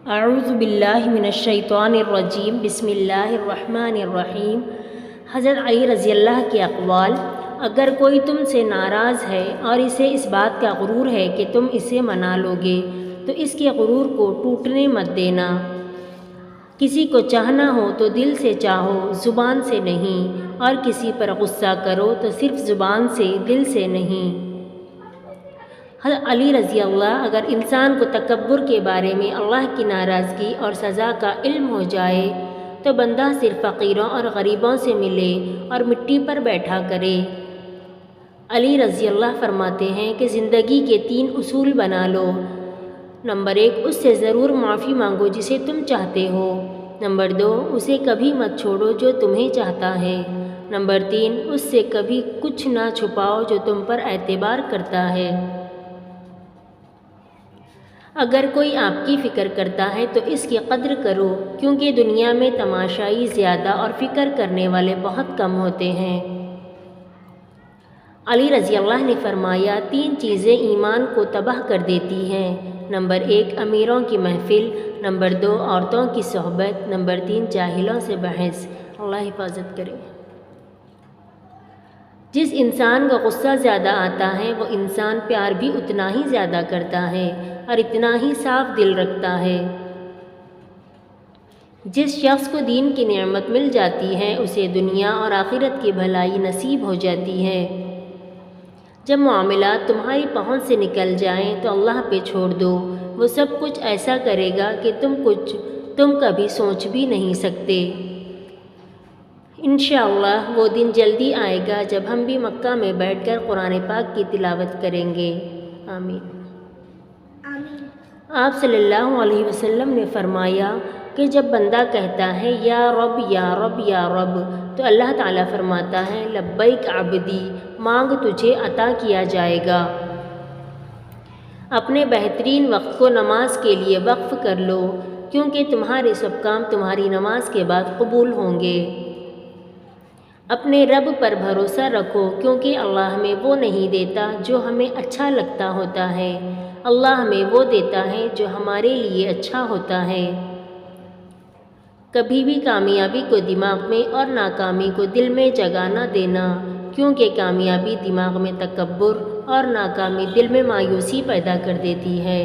اعوذ باللہ من الشیطان الرجیم بسم اللہ الرحمن الرحیم۔ حضرت علی رضی اللہ کے اقوال: اگر کوئی تم سے ناراض ہے اور اسے اس بات کا غرور ہے کہ تم اسے منا لو گے تو اس کے غرور کو ٹوٹنے مت دینا۔ کسی کو چاہنا ہو تو دل سے چاہو، زبان سے نہیں، اور کسی پر غصہ کرو تو صرف زبان سے، دل سے نہیں۔ حضرت علی رضی اللہ: اگر انسان کو تکبر کے بارے میں اللہ کی ناراضگی اور سزا کا علم ہو جائے تو بندہ صرف فقیروں اور غریبوں سے ملے اور مٹی پر بیٹھا کرے۔ علی رضی اللہ فرماتے ہیں کہ زندگی کے 3 اصول بنا لو۔ نمبر 1، اس سے ضرور معافی مانگو جسے تم چاہتے ہو۔ نمبر 2، اسے کبھی مت چھوڑو جو تمہیں چاہتا ہے۔ نمبر 3، اس سے کبھی کچھ نہ چھپاؤ جو تم پر اعتبار کرتا ہے۔ اگر کوئی آپ کی فکر کرتا ہے تو اس کی قدر کرو، کیونکہ دنیا میں تماشائی زیادہ اور فکر کرنے والے بہت کم ہوتے ہیں۔ علی رضی اللہ نے فرمایا، 3 چیزیں ایمان کو تباہ کر دیتی ہیں۔ نمبر 1، امیروں کی محفل۔ نمبر 2، عورتوں کی صحبت۔ نمبر 3، جاہلوں سے بحث۔ اللہ حفاظت کرے۔ جس انسان کا غصہ زیادہ آتا ہے وہ انسان پیار بھی اتنا ہی زیادہ کرتا ہے اور اتنا ہی صاف دل رکھتا ہے۔ جس شخص کو دین کی نعمت مل جاتی ہے اسے دنیا اور آخرت کی بھلائی نصیب ہو جاتی ہے۔ جب معاملات تمہاری پہنچ سے نکل جائیں تو اللہ پہ چھوڑ دو، وہ سب کچھ ایسا کرے گا کہ تم کبھی سوچ بھی نہیں سکتے۔ انشاءاللہ وہ دن جلدی آئے گا جب ہم بھی مکہ میں بیٹھ کر قرآن پاک کی تلاوت کریں گے۔ آمین۔ آپ صلی اللہ علیہ وسلم نے فرمایا کہ جب بندہ کہتا ہے یا رب یا رب یا رب تو اللہ تعالیٰ فرماتا ہے لبیک عبدی، مانگ تجھے عطا کیا جائے گا۔ اپنے بہترین وقت کو نماز کے لیے وقف کر لو، کیونکہ تمہارے سب کام تمہاری نماز کے بعد قبول ہوں گے۔ اپنے رب پر بھروسہ رکھو، کیونکہ اللہ ہمیں وہ نہیں دیتا جو ہمیں اچھا لگتا ہوتا ہے، اللہ ہمیں وہ دیتا ہے جو ہمارے لیے اچھا ہوتا ہے۔ کبھی بھی کامیابی کو دماغ میں اور ناکامی کو دل میں جگہ نہ دینا، کیونکہ کامیابی دماغ میں تکبر اور ناکامی دل میں مایوسی پیدا کر دیتی ہے۔